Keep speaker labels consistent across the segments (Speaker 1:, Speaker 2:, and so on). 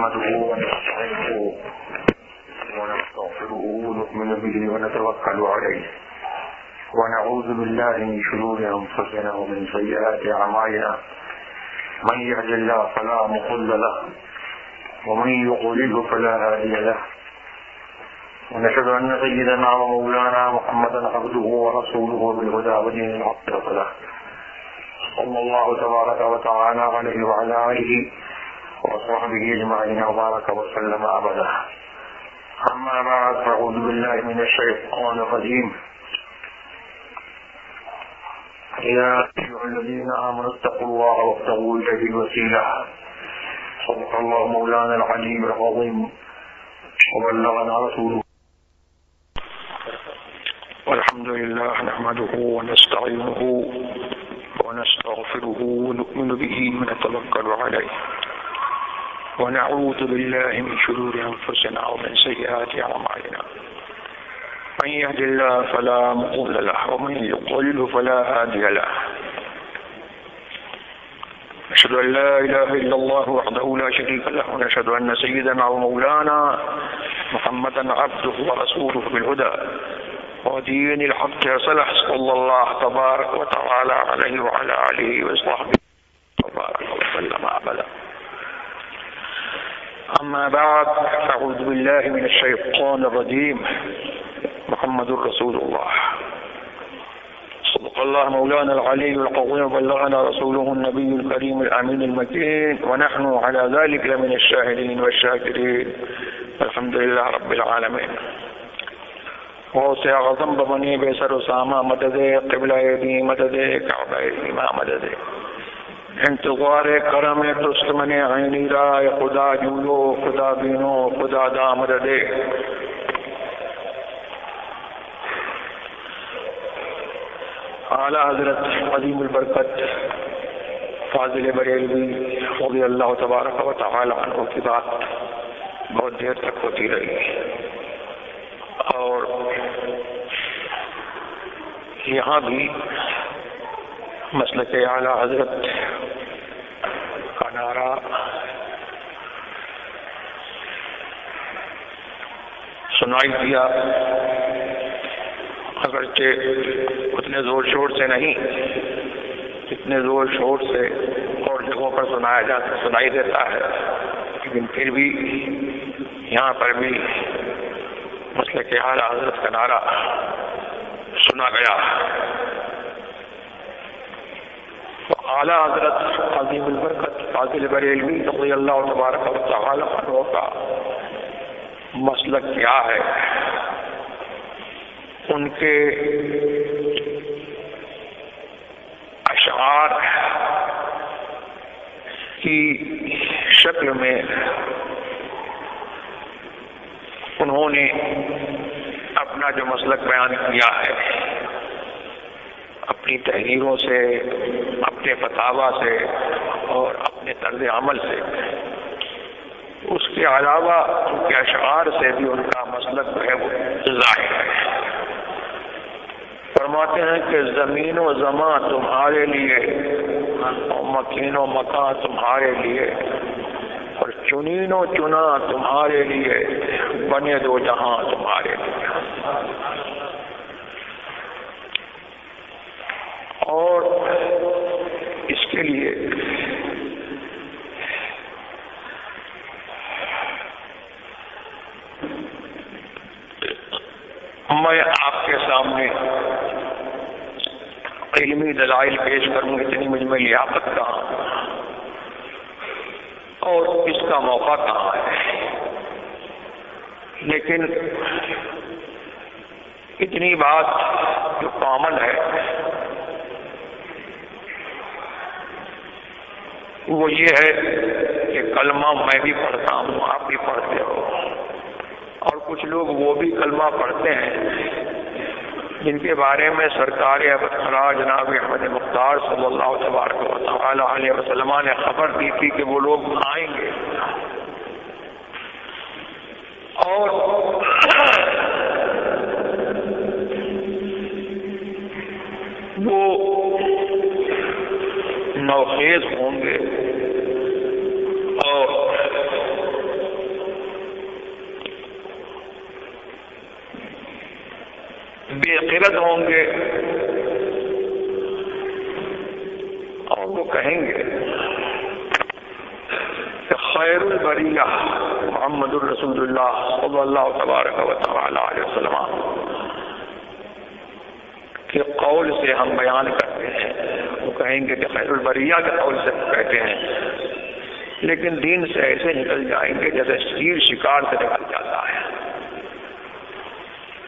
Speaker 1: نحمده ونستعينه ونستغفره ونؤمن به ونتوكل عليه ونعوذ بالله من شرور أنفسنا ومن سيئات أعمالنا من يهد الله فلا مضل له ومن يضلل فلا هادي له ونشهد أن سيدنا ومولانا محمدا عبده ورسوله بالهدى ودين الحق له صلى الله تبارك وتعالى عليه وعلى آله وصحبه أجمعين وبارك وسلم أبدا. أما بعد فأعوذ بالله من الشيطان الرجيم. يا أيها الذين آمنوا اتقوا الله وابتغوا إليه الوسيلة. صدق الله مولانا العلي العظيم وبلغنا رسوله. والحمد لله نحمده ونستعينه ونستغفره ونؤمن به ونتوكل عليه ونعوذ بالله من شرور أنفسنا ومن سيئات أعمالنا من يهد الله فلا مضل له ومن يضلل فلا هادي له. نشهد أن لا إله إلا الله وحده لا شريك له ونشهد أن سيدنا ومولانا محمدا عبده ورسوله بالهدى ودين الحق صلح صلى الله تبارك وتعالى عليه وعلى آله وصحبه تبارك وسلم أبدا. أما بعد فأعوذ بالله من الشيطان الرجيم. محمد رسول الله. صدق الله مولانا العلي العظيم وبلغنا رسوله النبي الكريم الأمين المكين ونحن على ذلك لمن الشاهدين والشاكرين الحمد لله رب العالمين. غوث اعظم بنی بے سر و سامہ مدد قبلہ دی مدد کعبہ ایمہ مدد انتظار کرم تسلمن عینی رائے خدا جولو خدا بینو خدا دا مدد. اعلی حضرت عظیم البرکت فاضل بریلوی رضی اللہ تبارک و تعالی عنہ کی بات بہت دیر تک ہوتی رہی اور یہاں بھی مسلک اعلی حضرت کا نعرہ سنائی دیا، اگرچہ اتنے زور شور سے نہیں جتنے زور شور سے اور جگہوں پر سنائی دیتا ہے، لیکن پھر بھی یہاں پر بھی مسلک اعلی حضرت کا نعرہ سنا گیا. اعلی حضرت عظیم البرکت فاضل بریلوی رضی اللہ تبارک و تعالی عنہ کا مسلک کیا ہے، ان کے اشعار کی شکل میں انہوں نے اپنا جو مسلک بیان کیا ہے، اپنی تحریروں سے، اپنے فتاویٰ سے اور اپنے طرز عمل سے، اس کے علاوہ ان کے اشعار سے بھی ان کا مسلک جو ہے وہ ظاہر ہے. فرماتے ہیں کہ زمین و زمان تمہارے لیے اور مکین و مکان تمہارے لیے اور چنین و چنا تمہارے لیے، بنے دو جہاں تمہارے لیے. اور اس کے لیے میں آپ کے سامنے علمی دلائل پیش کروں، اتنی مجھ میں لیاقت کہاں اور اس کا موقع کہاں ہے. لیکن اتنی بات جو کامن ہے وہ یہ ہے کہ کلمہ میں بھی پڑھتا ہوں، آپ بھی پڑھتے ہو، اور کچھ لوگ وہ بھی کلمہ پڑھتے ہیں جن کے بارے میں سرکار ابرار جناب احمد مختار صلی اللہ تبارک و تعالی علیہ وسلم نے خبر دی تھی کہ وہ لوگ آئیں گے. اور وہ نوخیز ہوں گے اور بے غیرت ہوں گے اور وہ کہیں گے کہ خیر البریہ محمد الرسول اللہ صلی اللہ تبارک و تعالی علیہ وسلم کے قول سے ہم بیان کرتے ہیں. وہ کہیں گے کہ خیر البریہ کے قول سے کہتے ہیں، لیکن دین سے ایسے نکل جائیں گے جیسے شیر شکار سے نکل جاتا ہے.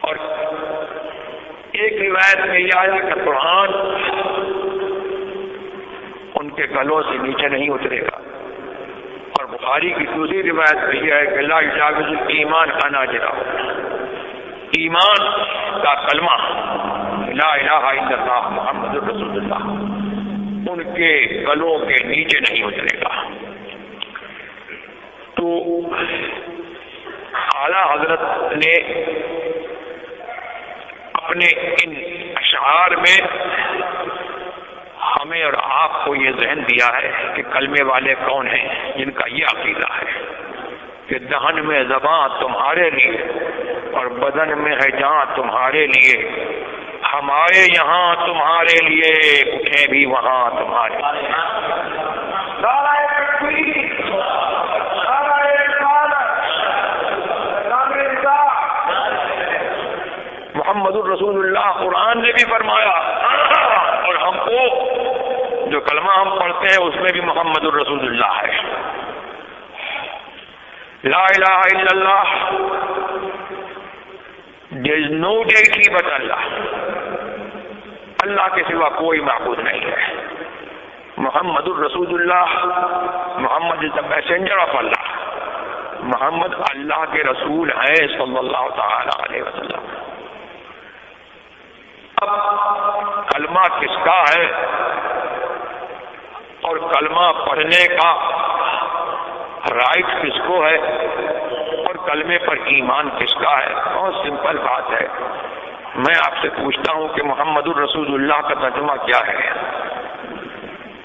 Speaker 1: اور ایک روایت میں یہ آیا کہ قرآن ان کے گلوں سے نیچے نہیں اترے گا. اور بخاری کی دوسری روایت میں یہ ہے کہ لا یجاوز الایمان حناجرہ، ایمان کا کلمہ لا الہ الا اللہ محمد رسول اللہ ان کے گلوں کے نیچے نہیں اترے گا. تو اعلیٰ حضرت نے اپنے ان اشعار میں ہمیں اور آپ کو یہ ذہن دیا ہے کہ کلمے والے کون ہیں جن کا یہ عقیدہ ہے کہ دہن میں زباں تمہارے لیے اور بدن میں ہے جان تمہارے لیے، ہمارے یہاں تمہارے لیے، اٹھے بھی وہاں تمہارے لیے. محمد الرسول اللہ قرآن نے بھی فرمایا، اور ہم کو جو کلمہ ہم پڑھتے ہیں اس میں بھی محمد الرسول اللہ ہے. لا الہ الا اللہ، there is no deity but اللہ، اللہ کے سوا کوئی معبود نہیں ہے. محمد الرسول اللہ، محمد is the messenger of اللہ، محمد اللہ کے رسول ہیں صلی اللہ تعالی علیہ وسلم. اب کلمہ کس کا ہے اور کلمہ پڑھنے کا رائٹ کس کو ہے اور کلمے پر ایمان کس کا ہے؟ بہت سمپل بات ہے. میں آپ سے پوچھتا ہوں کہ محمد الرسول اللہ کا ترجمہ کیا ہے؟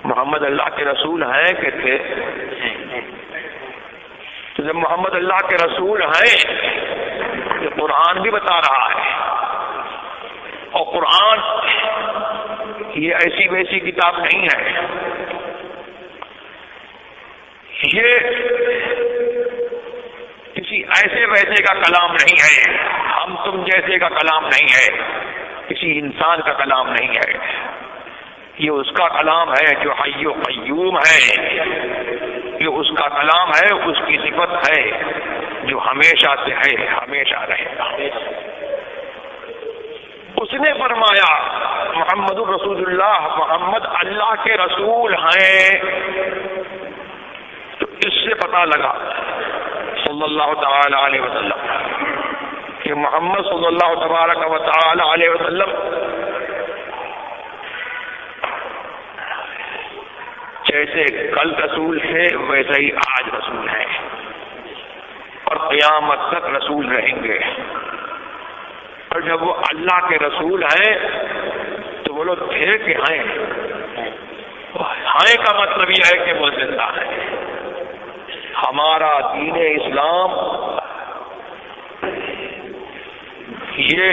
Speaker 1: محمد اللہ کے رسول ہیں کہ تھے؟ تو جب محمد اللہ کے رسول ہیں تو قرآن بھی بتا رہا ہے، اور قرآن یہ ایسی ویسی کتاب نہیں ہے، یہ کسی ایسے ویسے کا کلام نہیں ہے، ہم تم جیسے کا کلام نہیں ہے، کسی انسان کا کلام نہیں ہے. یہ اس کا کلام ہے جو حی و قیوم ہے، یہ اس کا کلام ہے، اس کی صفت ہے جو ہمیشہ سے ہے، ہمیشہ رہے گا. اس نے فرمایا محمد الرسول اللہ، محمد اللہ کے رسول ہیں. تو اس سے پتہ لگا صلی اللہ تعالی علیہ وسلم کہ محمد صلی اللہ تبارک و تعالی علیہ وسلم جیسے کل رسول تھے ویسے ہی آج رسول ہیں اور قیامت تک رسول رہیں گے. اور جب وہ اللہ کے رسول ہیں تو وہ لوگ تھے کہ ہیں؟ ہیں کا مطلب یہ ہے کہ وہ زندہ ہیں. ہمارا دین اسلام یہ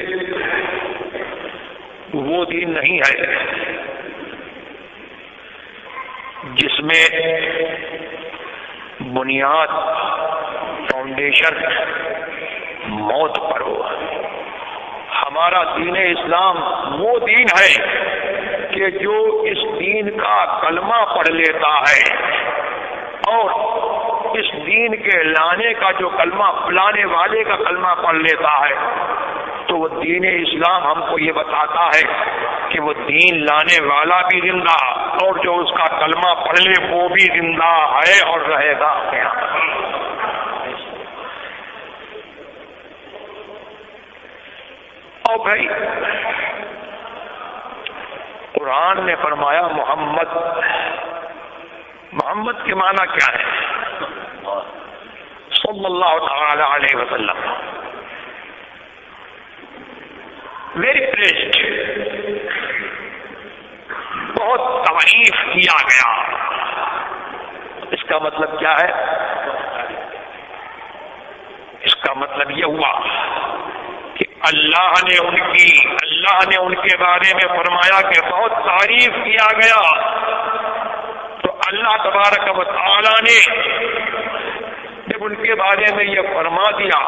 Speaker 1: وہ دین نہیں ہے جس میں بنیاد فاؤنڈیشن موت پر ہو. ہمارا دین اسلام وہ دین ہے کہ جو اس دین کا کلمہ پڑھ لیتا ہے اور اس دین کے لانے کا جو کلمہ لانے والے کا کلمہ پڑھ لیتا ہے تو وہ دین اسلام ہم کو یہ بتاتا ہے کہ وہ دین لانے والا بھی زندہ اور جو اس کا کلمہ پڑھ لے وہ بھی زندہ ہے اور رہے گا. اور بھائی قرآن نے فرمایا محمد، محمد کے معنی کیا ہے؟ صلی اللہ تعالی علیہ وسلم. ویری پریسڈ، بہت تعریف کیا گیا. اس کا مطلب کیا ہے؟ اس کا مطلب یہ ہوا کہ اللہ نے ان کے بارے میں فرمایا کہ بہت تعریف کیا گیا، تو اللہ تبارک و تعالی نے جب ان کے بارے میں یہ فرما دیا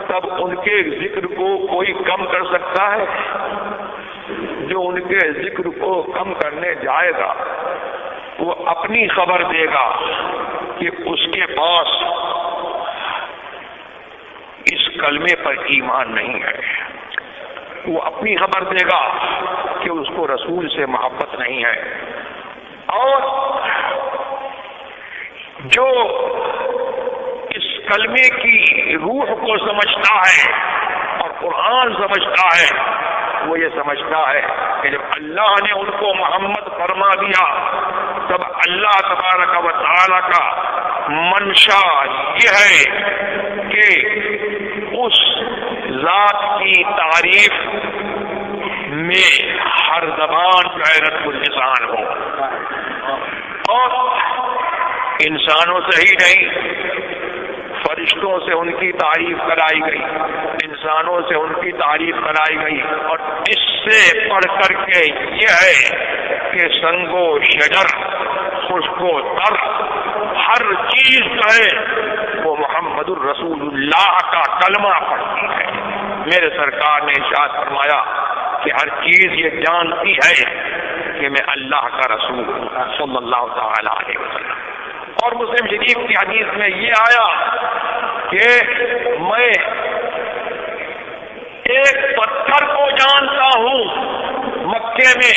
Speaker 1: تب ان کے ذکر کو کوئی کم کر سکتا ہے؟ جو ان کے ذکر کو کم کرنے جائے گا وہ اپنی خبر دے گا کہ اس کے پاس اس کلمے پر ایمان نہیں ہے، وہ اپنی خبر دے گا کہ اس کو رسول سے محبت نہیں ہے، اور جو اس کلمے کی روح کو سمجھتا ہے اور قرآن سمجھتا ہے وہ یہ سمجھتا ہے کہ جب اللہ نے ان کو محمد فرما دیا تب اللہ تبارک و تعالی کا منشا یہ ہے کہ اس ذات کی تعریف میں ہر زبان جو ہے رد اللسان ہو، اور انسانوں سے ہی نہیں فرشتوں سے ان کی تعریف کرائی گئی، انسانوں سے ان کی تعریف کرائی گئی، اور اس سے پڑھ کر کے یہ ہے کہ سنگ و شجر، خشک و تر، ہر چیز جو ہے وہ محمد الرسول اللہ کا کلمہ پڑھتی ہے۔ میرے سرکار نے ارشاد فرمایا کہ ہر چیز یہ جانتی ہے کہ میں اللہ کا رسول ہوں صلی اللہ تعالی علیہ وسلم۔ اور مسلم شریف کی حدیث میں یہ آیا کہ میں ایک پتھر کو جانتا ہوں مکے میں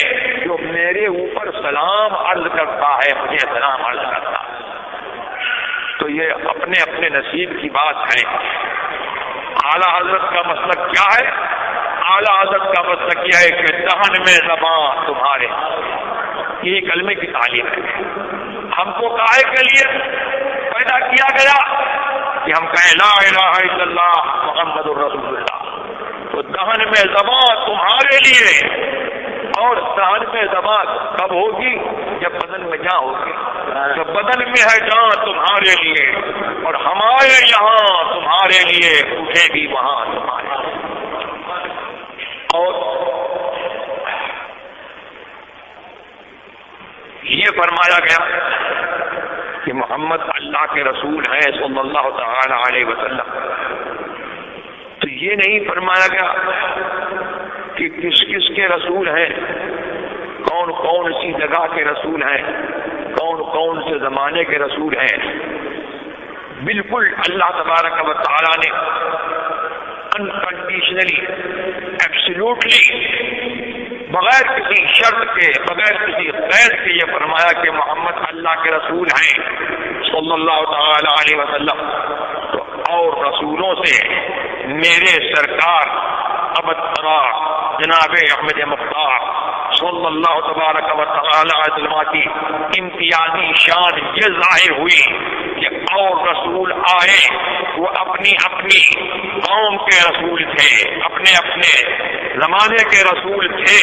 Speaker 1: جو میرے اوپر سلام عرض کرتا ہے، مجھے سلام عرض کرتا ہے۔ تو یہ اپنے اپنے نصیب کی بات ہے۔ اعلیٰ حضرت کا مسلک کیا ہے؟ اعلیٰ حضرت کا مسلک یہ ہے کہ دہن میں زبان تمہارے، یہ کلمے کی تعلیم ہے۔ ہم کو کاہے کے لیے پیدا کیا گیا کہ ہم کہیں لا الہ الا اللہ محمد الرسول اللہ، تو دہن میں زبان تمہارے لیے، اور دہن میں زبان کب ہوگی؟ جب بدن میں جان ہوگی۔ جب بدن میں ہے جان تمہارے لیے، اور ہمارے یہاں تمہارے لیے، اٹھے گی وہاں تمہارے لیے۔ اور یہ فرمایا گیا کہ محمد اللہ کے رسول ہیں صلی اللہ تعالی علیہ وسلم، تو یہ نہیں فرمایا گیا کہ کس کس کے رسول ہیں، کون کون سی جگہ کے رسول ہیں، کون کون سے زمانے کے رسول ہیں۔ بالکل اللہ تبارک و تعالی نے انکنڈیشنلی، ایبسلیوٹلی، بغیر کسی شرط کے، بغیر کسی قید کے یہ فرمایا کہ محمد اللہ کے رسول ہیں صلی اللہ تعالی علیہ وسلم۔ تو اور رسولوں سے میرے سرکار ابترا جناب احمد مختار صلی اللہ تبارک و تعالی علیہ وسلم کی امتیازی شان یہ ظاہر ہوئی کہ اور رسول آئے وہ اپنی اپنی قوم کے رسول تھے، اپنے اپنے زمانے کے رسول تھے،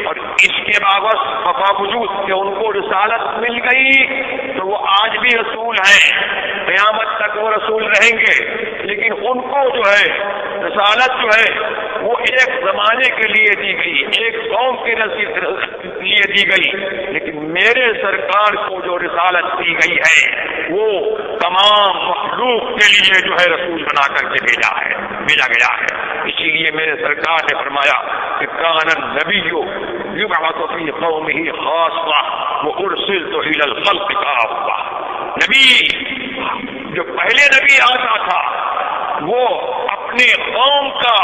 Speaker 1: اور اس کے باوجود کہ ان کو رسالت مل گئی تو وہ آج بھی رسول ہیں، قیامت تک وہ رسول رہیں گے، لیکن ان کو جو ہے رسالت جو ہے وہ ایک زمانے کے لیے دی گئی، ایک قوم کے لیے دی گئی، لیکن میرے سرکار کو جو رسالت دی گئی ہے وہ تمام مخلوق کے لیے جو ہے رسول بنا کر کے بھیجا گیا ہے۔ اسی لیے میرے سرکار نے فرمایا کہ کان النبی یبعث فی قومہ خاصہ وارسلت الی الخلق کافہ۔ نبی جو پہلے نبی آتا تھا وہ اپنے قوم کا،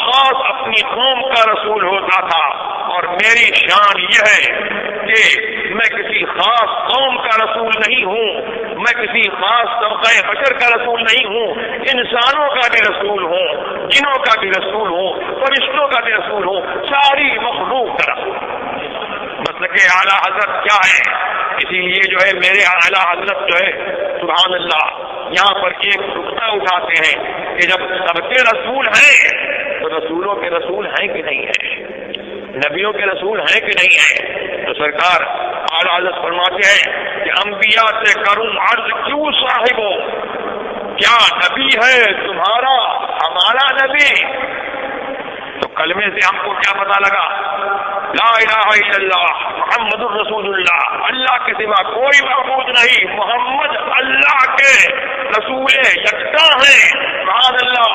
Speaker 1: خاص اپنی قوم کا رسول ہوتا تھا، اور میری شان یہ ہے کہ میں کسی خاص قوم کا رسول نہیں ہوں، میں کسی خاص طبقہ بشر کا رسول نہیں ہوں، انسانوں کا بھی رسول ہوں، جنوں کا بھی رسول ہوں، فرشتوں کا بھی رسول ہوں، ساری مخلوق کا رسول ہوں۔ مسلک اعلیٰ حضرت کیا ہے؟ اسی لیے جو ہے میرے اعلیٰ حضرت جو ہے سبحان اللہ یہاں پر ایک نقطہ اٹھاتے ہیں کہ جب سب کے رسول ہیں تو رسولوں کے رسول ہیں کہ نہیں ہیں، نبیوں کے رسول ہیں کہ نہیں ہیں؟ تو سرکار اعلیٰ حضرت فرماتے ہیں کہ انبیاء سے کروں عرض کیوں صاحبو، کیا نبی ہے تمہارا ہمارا نبی؟ کلمے سے ہم کو کیا پتا لگا؟ لا الہ الا اللہ محمد الرسول اللہ، اللہ کے سوا کوئی معبود نہیں، محمد اللہ کے رسول یکتا ہیں، سبحان اللہ۔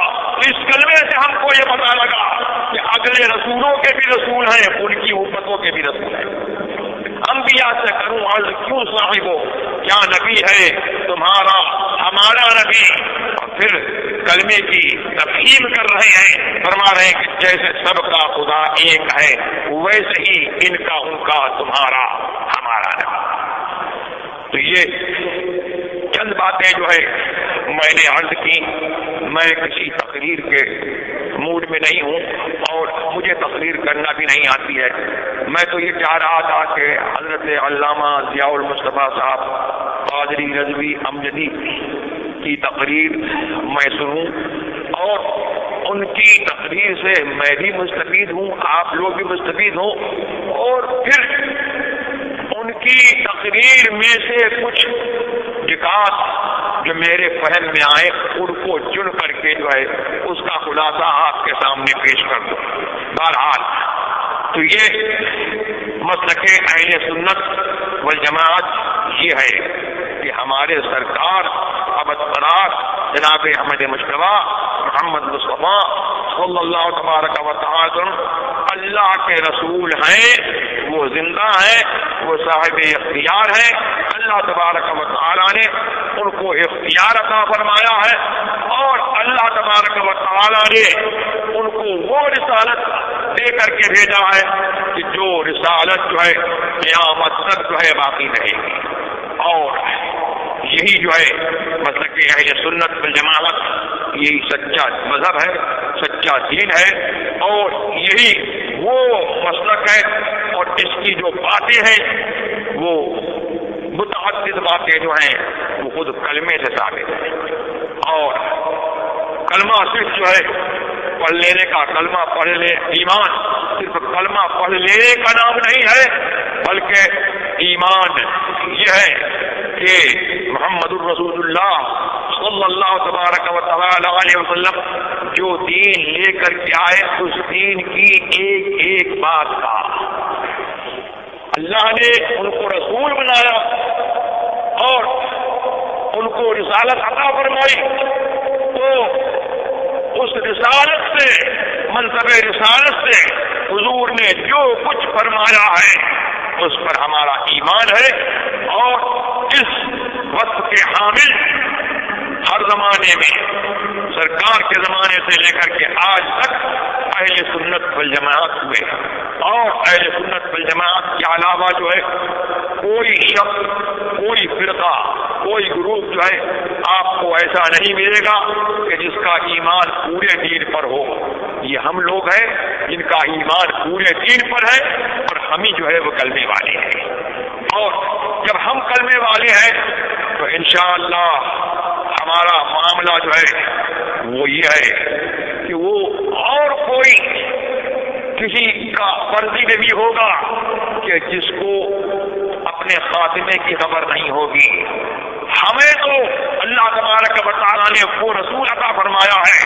Speaker 1: اس کلمے سے ہم کو یہ پتا لگا کہ اگلے رسولوں کے بھی رسول ہیں، ان کی امتوں کے بھی رسول ہیں۔ انبیاء سے کروں عرض کیوں صاحبو، کیا نبی ہے تمہارا ہمارا نبی؟ اور پھر کلمے کی تفہیم کر رہے ہیں، فرما رہے ہیں کہ جیسے سب کا خدا ایک ہے ویسے ہی ان کا ان کا تمہارا ہمارا نبی۔ تو یہ چند باتیں جو ہے میں نے عرض کی۔ میں کسی تقریر کے موڈ میں نہیں ہوں اور مجھے تقریر کرنا بھی نہیں آتی ہے۔ میں تو یہ چاہ رہا تھا کہ حضرت علامہ ضیاء المصطفیٰ صاحب قادری رضوی امجدی کی تقریر میں سنوں اور ان کی تقریر سے میں بھی مستفید ہوں، آپ لوگ بھی مستفید ہوں، اور پھر ان کی تقریر میں سے کچھ نکات جو میرے فہم میں آئے ان کو چن کر کے جو ہے اس کا خلاصہ آپ کے سامنے پیش کر دوں۔ بہرحال تو یہ مسلک اہل سنت والجماعت یہ ہے کہ ہمارے سرکار ابد قرار جناب احمد مجتبیٰ محمد مصطفیٰ صلی اللہ تبارک و تعالی اللہ کے رسول ہیں، وہ زندہ ہیں، وہ صاحب اختیار ہیں۔ اللہ تبارک و تعالی نے ان کو اختیار عطا فرمایا ہے اور اللہ تبارک و تعالی نے ان کو وہ رسالت دے کر کے بھیجا ہے کہ جو رسالت جو ہے قیامت تک جو ہے باقی رہے گی۔ اور یہی جو ہے مسلک اہل سنت والجماعت، یہی سچا مذہب ہے، سچا دین ہے، اور یہی وہ مسلک ہے، اور اس کی جو باتیں ہیں وہ متعدد باتیں جو ہیں وہ خود کلمے سے ثابت ہیں۔ اور کلمہ صرف جو ہے پڑھ لینے کا، کلمہ پڑھ لے، ایمان صرف کلمہ پڑھ لینے کا نام نہیں ہے، بلکہ ایمان یہ ہے کہ محمد الرسول اللہ صلی اللہ تبارک و تعالی علیہ وسلم جو دین لے کر کے آئے اس دین کی ایک ایک بات کا اللہ نے ان کو رسول بنایا اور ان کو رسالت عطا فرمائی، تو اس رسالت سے، منصب رسالت سے حضور نے جو کچھ فرمایا ہے اس پر ہمارا ایمان ہے، اور اس وصف کے حامل ہر زمانے میں، سرکار کے زمانے سے لے کر کے آج تک اہل سنت والجماعت ہوئے، اور اہل سنت والجماعت کے علاوہ جو ہے کوئی شخص، کوئی فرقہ، کوئی گروپ جو ہے آپ کو ایسا نہیں ملے گا کہ جس کا ایمان پورے دین پر ہو۔ یہ ہم لوگ ہیں جن کا ایمان پورے دین پر ہے، اور ہم ہی جو ہے وہ کلمے والے ہیں۔ اور جب ہم کلمے والے ہیں تو انشاءاللہ ہمارا معاملہ جو ہے وہ یہ ہے کہ وہ اور کوئی کسی کا فرضی میں بھی ہوگا کہ جس کو اپنے خاتمے کی خبر نہیں ہوگی۔ ہمیں تو اللہ تبارک و تعالیٰ نے وہ رسول عطا فرمایا ہے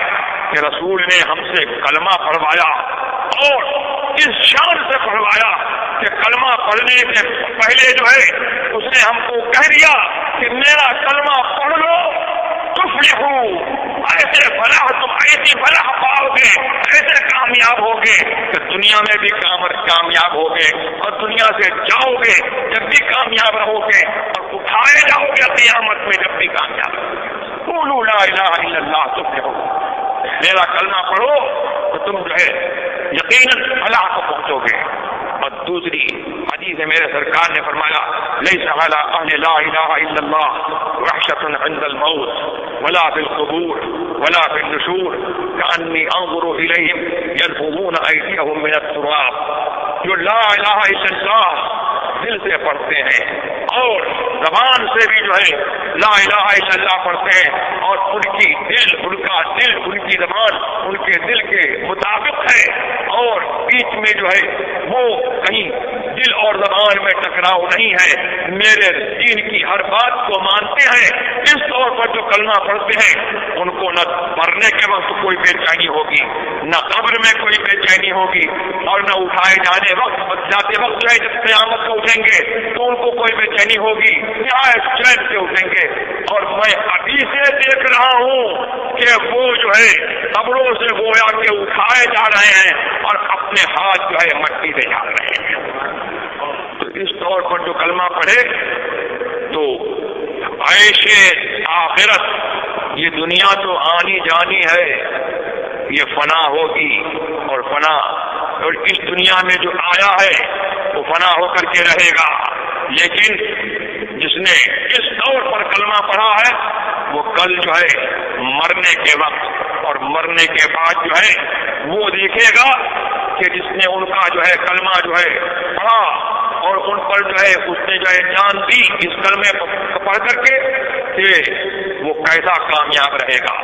Speaker 1: کہ رسول نے ہم سے کلمہ پڑھوایا، اور اس شان سے پڑھوایا کہ کلمہ پڑھنے سے پہلے جو ہے اس نے ہم کو کہہ دیا کہ میرا کلمہ پڑھ لو تفلحو، ایسے فلاح، تم ایسی فلاح پاؤ گے، ایسے کامیاب ہوگے کہ دنیا میں بھی کامیاب ہوگے، اور دنیا سے جاؤ گے جب بھی کامیاب رہو گے، اور اٹھائے جاؤ گے قیامت میں جب بھی کامیاب رہو۔ قولوا لا الہ الا اللہ تفلحو، میرا کلمہ پڑھو تو تم جو ہے یقیناً فلاح کو پہنچو گے۔ اور دوسری حدیث میں میرے سرکار نے فرمایا لیس علی اہل لا الہ الا اللہ وحشۃ عند الموت ولا فی القبور ولا فی النشور کانی انظر الیہم ينفضون ایدیہم من التراب۔ جو لا الہ الا اللہ دل سے پڑھتے ہیں اور زبان سے بھی جو ہے لا الہ الا اللہ پڑھتے ہیں، اور ان کا دل ان کی زبان ان کے دل کے مطابق ہے، اور بیچ میں جو ہے وہ کہیں
Speaker 2: دل اور زبان میں ٹکراؤ نہیں ہے، میرے دین کی ہر بات کو مانتے ہیں، اس طور پر جو کلمہ پڑھتے ہیں ان کو نہ مرنے کے وقت کوئی بے چینی ہوگی، نہ قبر میں کوئی بے چینی ہوگی، اور نہ اٹھائے جاتے وقت جو ہے جب قیامت کو اٹھیں گے تو ان کو کوئی بے چینی ہوگی، نہایت چین سے اٹھیں گے۔ اور میں ابھی سے دیکھ رہا ہوں کہ وہ جو ہے قبروں سے گویا کے اٹھائے جا رہے ہیں اور اپنے ہاتھ جو ہے مٹی سے جھاڑ رہے ہیں۔ تو اس طور پر جو کلمہ پڑھے تو عیش آخرت، یہ دنیا تو آنی جانی ہے، یہ فنا ہوگی، اور اس دنیا میں جو آیا ہے وہ فنا ہو کر کے رہے گا، لیکن جس نے اس طور پر کلمہ پڑھا ہے وہ کل جو ہے مرنے کے وقت اور مرنے کے بعد جو ہے وہ دیکھے گا کہ جس نے ان کا جو ہے کلمہ جو ہے پڑھا اور ان پر جو ہے اس نے جو ہے جان دی اس کلمے پڑھ کر کے کہ وہ کیسا کامیاب رہے گا،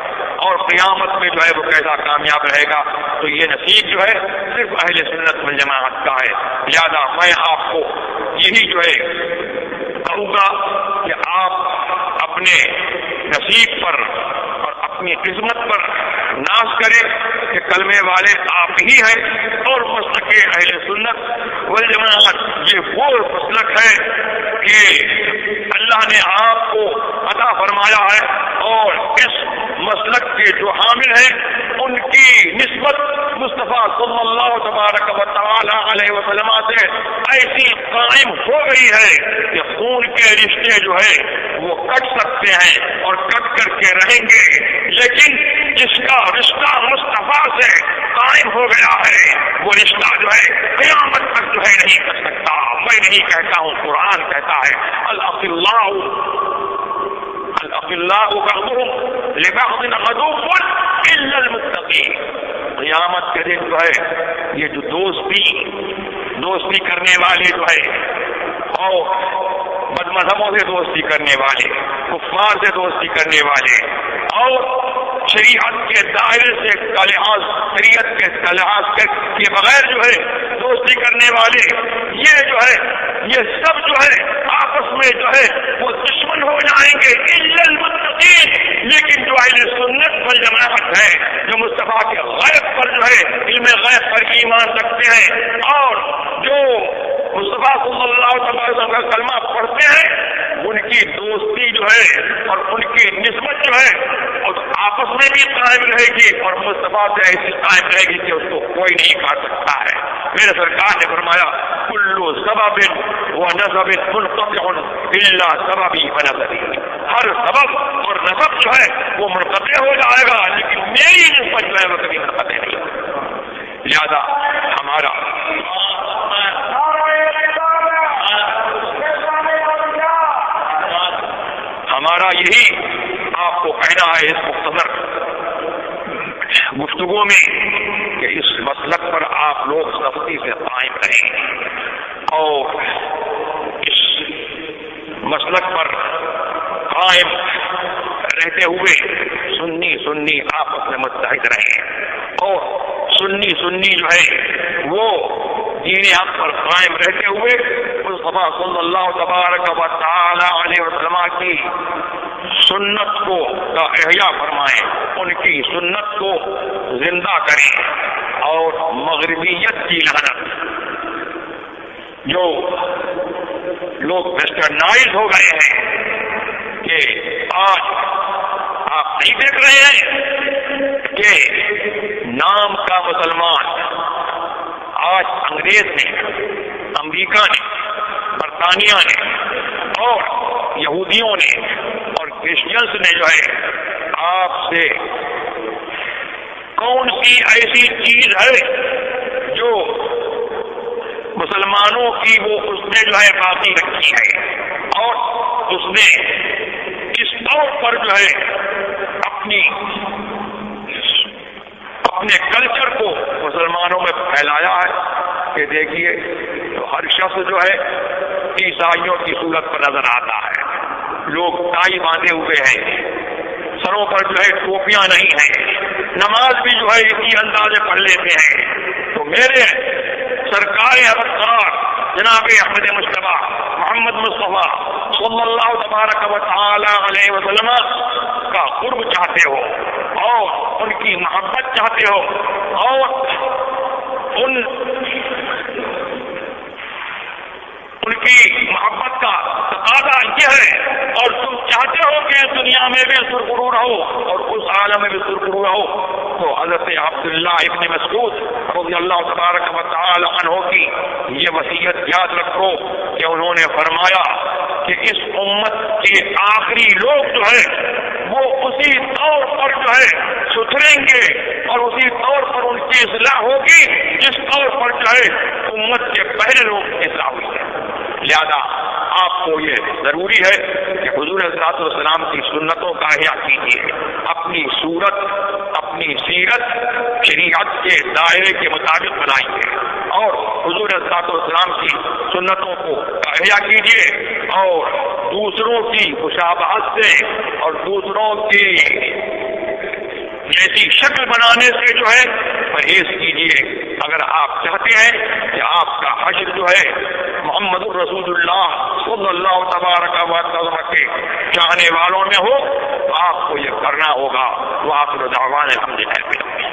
Speaker 2: اور قیامت میں جو ہے وہ کیسا کامیاب رہے گا۔ تو یہ نصیب جو ہے صرف اہل سنت والجماعت کا ہے۔ لہذا میں آپ کو یہی جو ہے کہوں گا کہ آپ اپنے نصیب پر اور اپنی قسمت پر ناز کریں کہ کلمے والے آپ ہی ہیں، اور مسلک اہل سنت والجماعت یہ وہ مسلک ہے کہ اللہ نے آپ کو عطا فرمایا ہے، اور اس مسلک کے جو حامل ہیں ان کی نسبت مصطفیٰ صلی اللہ تبارک و تعالی علیہ وسلم سے ایسی قائم ہو گئی ہے کہ خون کے رشتے جو ہے وہ کٹ سکتے ہیں اور کٹ کر کے رہیں گے، لیکن جس کا رشتہ مصطفیٰ سے قائم ہو گیا ہے وہ رشتہ جو ہے قیامت تک جو ہے نہیں کر سکتا۔ میں نہیں کہتا ہوں، قرآن کہتا ہے الاخلاء بعضهم لبعض عدو الا المتقین۔ قیامت کے دن جو ہے یہ جو دوستی کرنے والے جو ہے اور بد مذہبوں سے دوستی کرنے والے، کفار سے دوستی کرنے والے، اور شریعت کے دائرے سے شریعت کے لحاظ کے بغیر جو ہے دوستی کرنے والے، یہ جو ہے یہ سب جو ہے آپس میں جو ہے وہ دشمن ہو جائیں گے الا المتقین۔ لیکن جو اہل سنت والجماعت ہے، جو مصطفیٰ کے غیب پر جو ہے علم غیب پر ایمان رکھتے ہیں اور جو مصطفیٰ صلی اللہ علیہ وسلم کا کلمہ پڑھتے ہیں، ان کی دوستی جو ہے اور ان کی نسبت جو ہے اور آپس میں بھی قائم رہے گی، اور مصطفیٰ سے ایسی قائم رہے گی کہ اس کو کوئی نہیں کاٹ سکتا ہے۔ میرے سرکار نے فرمایا کلو سبب و نسب منقطع الا سببی و نسبی، ہر سبب اور نسب جو ہے وہ منقطع ہو جائے گا، لیکن میری نسبت جو ہے وہ کبھی منقطع نہیں ہوگی۔ لہذا ہمارا یہی آپ کو کہنا ہے اس مختصر گفتگو میں کہ اس مسلک پر آپ لوگ سختی سے قائم رہیں، اور اس مسلک پر قائم رہتے ہوئے سنی آپس میں متحد رہیں، اور سنی جو ہے وہ دین حق پر قائم رہتے ہوئے مصطفیٰ صلی اللہ تبارک و تعالی علیہ وسلم کی سنت کو کا احیاء فرمائیں، ان کی سنت کو زندہ کریں، اور مغربیت کی لعنت، جو لوگ ویسٹرنائز ہو گئے ہیں کہ آج آپ نہیں دیکھ رہے ہیں کہ نام کا مسلمان آج انگریز نے، امریکہ نے، برطانیہ نے اور یہودیوں نے اور کرسچنس نے جو ہے آپ سے کون سی ایسی چیز ہے جو مسلمانوں کی وہ اس نے جو ہے باقی رکھی ہے، اور اس نے اس طور پر جو ہے اپنے کلچر کو مسلمانوں میں پھیلایا ہے کہ دیکھیے تو ہر شخص جو ہے عیسائیوں کی صورت پر نظر آتا ہے، لوگ ٹائی باندھے ہوئے ہیں، سروں پر جو ہے ٹوپیاں نہیں ہیں، نماز بھی جو ہے اسی انداز سے پڑھ لیتے ہیں۔ تو میرے سرکار ابرار جناب احمد مصطفیٰ محمد مصطفیٰ صلی اللہ تبارک و تعالی علیہ وسلم کا قرب چاہتے ہو اور ان کی محبت چاہتے ہو اور ان کی محبت کا تقاضا یہ ہے اور تم چاہتے ہو کہ دنیا میں بھی سرخرو رہو اور اس عالم میں بھی سرخرو رہو، تو حضرت عبداللہ ابن مسعود رضی اللہ تبارک و تعالی عنہ کی یہ وصیت یاد رکھو کہ انہوں نے فرمایا کہ اس امت کے آخری لوگ جو ہے وہ اسی طور پر جو ہے ستھریں گے اور اسی طور پر ان کی اصلاح ہوگی جس طور پر جو ہے امت کے پہلے لوگ اصلاح ہوئی ہے۔ لہذا آپ کو یہ ضروری ہے کہ حضور صلی السلام کی سنتوں کا احیاء کیجیے، اپنی صورت اپنی سیرت شریعت کے دائرے کے مطابق بنائیے اور حضور صلی السلام کی سنتوں کو احیاء کیجیے اور دوسروں کی مشابہت سے اور دوسروں کی جیسی شکل بنانے سے جو ہے پرہیز کیجیے۔ اگر آپ چاہتے ہیں کہ آپ کا حشر جو ہے محمد رسول اللہ صلی اللہ تبارک و تعالی کے چاہنے والوں میں ہو تو آپ کو یہ کرنا ہوگا۔ وآخر دعوانا الحمد للہ۔